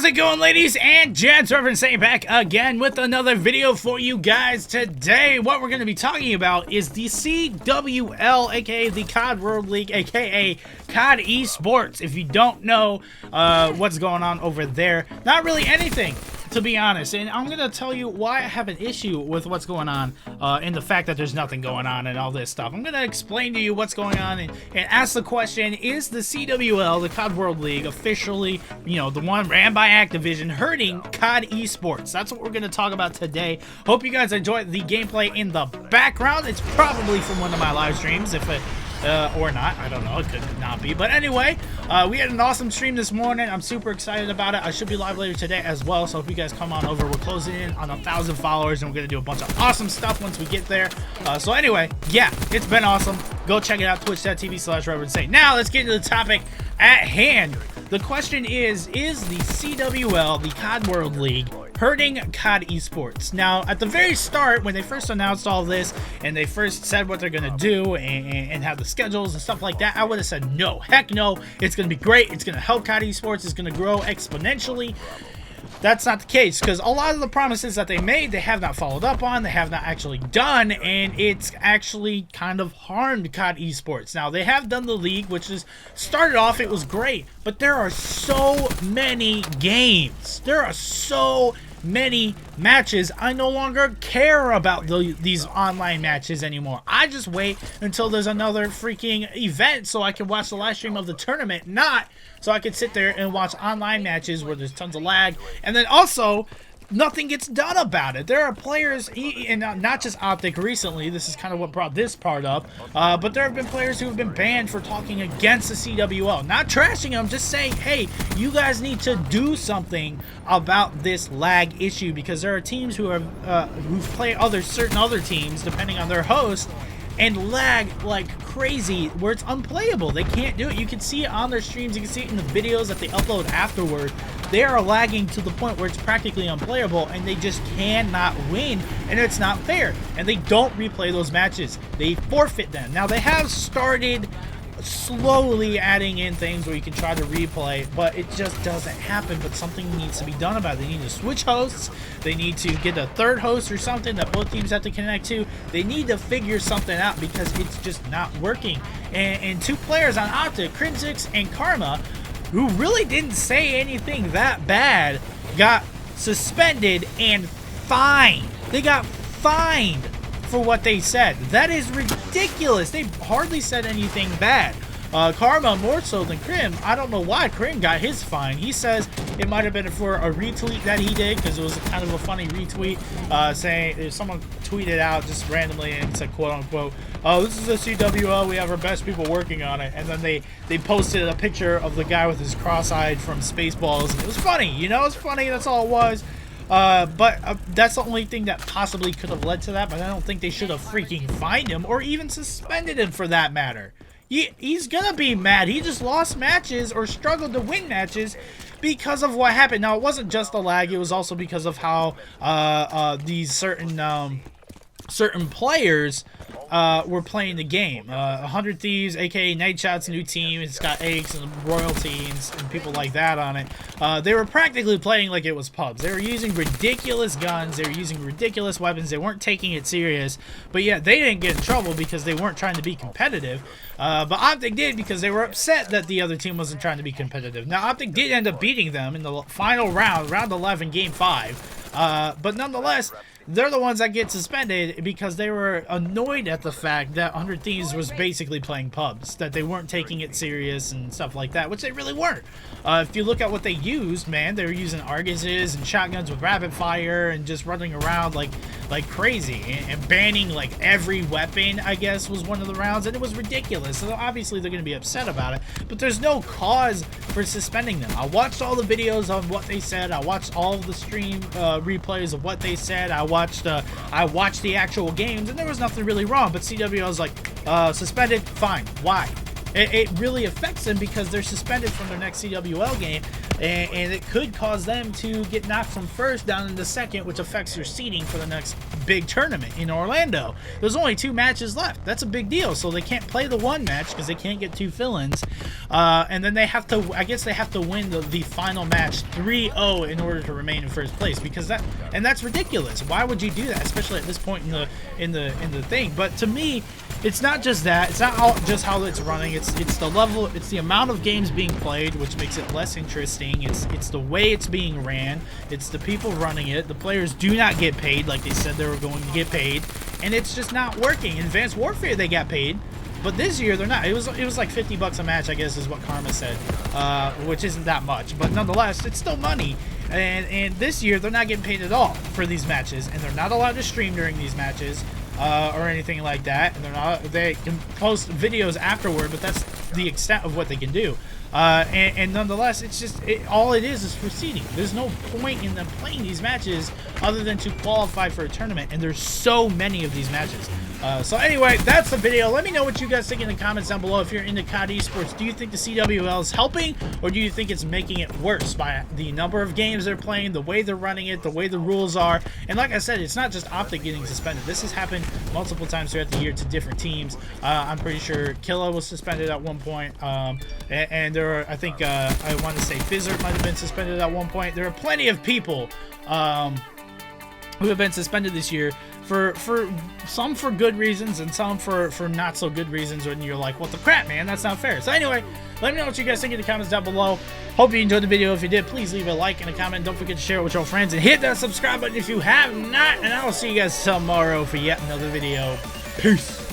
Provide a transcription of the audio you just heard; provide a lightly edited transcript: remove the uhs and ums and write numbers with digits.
it going, ladies and gents? Reverend Saint back again with another video for you guys. Today, what we're going to be talking about is the CWL, aka the COD World League, aka COD Esports. If you don't know what's going on over there, not really anything, to be honest. And I'm going to tell you why I have an issue with what's going on and the fact that there's nothing going on and all this stuff. I'm going to explain to you what's going on and ask the question, is the CWL, the COD World League, officially, you know, the one ran by Activision, hurting COD Esports? That's what we're going to talk about today. Hope you guys enjoyed the gameplay in the background. It's probably from one of my live streams, if it or not, I don't know, it could not be. But anyway, we had an awesome stream this morning. I'm super excited about it. I should be live later today as well, so if you guys come on over, we're closing in on 1,000 followers, and we're gonna do a bunch of awesome stuff once we get there. So anyway, yeah, it's been awesome. Go check it out, twitch.tv/ReverendSaint. Now let's get into the topic at hand. The question is the CWL, the COD World League, hurting COD Esports? Now, at the very start, when they first announced all this, and they first said what they're gonna do, and have the schedules and stuff like that, I would have said no, heck no, it's gonna be great, it's gonna help COD Esports, it's gonna grow exponentially. That's not the case, because a lot of the promises that they made, they have not followed up on, they have not actually done, and it's actually kind of harmed COD Esports. Now, they have done the league, which is, started off, it was great, but there are so many games. There are so many matches. I no longer care about these online matches anymore. I just wait until there's another freaking event so I can watch the live stream of the tournament, not so I can sit there and watch online matches where there's tons of lag, and then also nothing gets done about it. There are players, and not just Optic recently, this is kind of what brought this part up, but there have been players who have been banned for talking against the CWL. Not trashing them, just saying, hey, you guys need to do something about this lag issue, because there are teams who play certain other teams, depending on their host, and lag like crazy where it's unplayable. They can't do it. You can see it on their streams, you can see it in the videos that they upload afterward. They are lagging to the point where it's practically unplayable, and they just cannot win, and it's not fair. And they don't replay those matches. They forfeit them. Now, they have started slowly adding in things where you can try to replay, but it just doesn't happen. But something needs to be done about it. They need to switch hosts. They need to get a third host or something that both teams have to connect to. They need to figure something out, because it's just not working. And two players on Optic, Crimsix and Karma, who really didn't say anything that bad, got suspended and fined. They got fined for what they said. That is ridiculous. They hardly said anything bad. Karma more so than Crim. I don't know why Crim got his fine. He says it might have been for a retweet that he did, because it was kind of a funny retweet, saying, someone tweeted out just randomly and said, quote unquote, oh, this is a CWL, we have our best people working on it. And then they posted a picture of the guy with his cross-eyed from Spaceballs, and it was funny, you know, it's funny, that's all it was. But that's the only thing that possibly could have led to that, but I don't think they should have freaking fined him or even suspended him for that matter. He's gonna be mad. He just lost matches or struggled to win matches because of what happened. Now, it wasn't just the lag, it was also because of how these certain players were playing the game. 100 Thieves, aka Nightshot's new team, it's got Aches and Royalty and people like that on it. They were practically playing like it was pubs. They were using ridiculous guns, they were using ridiculous weapons, they weren't taking it serious, but yet they didn't get in trouble because they weren't trying to be competitive. But Optic did, because they were upset that the other team wasn't trying to be competitive. Now, Optic did end up beating them in the final round, round 11, game 5. But nonetheless, they're the ones that get suspended because they were annoyed at the fact that 100 Thieves was basically playing pubs, that they weren't taking it serious and stuff like that, which they really weren't. If you look at what they used, man, they were using Arguses and shotguns with rapid fire and just running around like crazy, and banning like every weapon, I guess, was one of the rounds, and it was ridiculous. So obviously they're going to be upset about it, but there's no cause for suspending them. I watched all the videos on what they said. I watched all of the stream replays of what they said. I watched the actual games, and there was nothing really wrong, but CWL was like, suspended, fine. Why? It really affects them because they're suspended from their next CWL game, and it could cause them to get knocked from first down into second, which affects your seeding for the next big tournament in Orlando. There's only 2 matches left. That's a big deal. So they can't play the one match because they can't get 2 fill-ins, and then they have to, I guess they have to win the final match 3-0 in order to remain in first place, because that's ridiculous. Why would you do that, especially at this point in the thing? But to me, it's not just that. It's not just how it's running. It's the level. It's the amount of games being played, which makes it less interesting. It's the way it's being ran. It's the people running it. The players do not get paid like they said they were going to get paid, and it's just not working. In Advanced Warfare, they got paid, but this year they're not. It was like $50 a match, I guess, is what Karma said, which isn't that much, but nonetheless, it's still money. And this year they're not getting paid at all for these matches, and they're not allowed to stream during these matches. Or anything like that, and they can post videos afterward, but that's the extent of what they can do. And nonetheless, it's just all it is proceeding. There's no point in them playing these matches other than to qualify for a tournament, and there's so many of these matches. So anyway, that's the video. Let me know what you guys think in the comments down below. If you're into CoD esports, do you think the CWL is helping, or do you think it's making it worse by the number of games they're playing, the way they're running it, the way the rules are? And like I said, it's not just Optic getting suspended. This has happened multiple times throughout the year to different teams. I'm pretty sure Killa was suspended at one point, and there are, I think, I want to say Fizzard might have been suspended at one point. There are plenty of people who have been suspended this year for some for good reasons and some for not so good reasons, when you're like, what the crap, man, that's not fair. So anyway, let me know what you guys think in the comments down below. Hope you enjoyed the video. If you did, please leave a like and a comment. Don't forget to share it with your friends, and hit that subscribe button if you have not, and I will see you guys tomorrow for yet another video. Peace.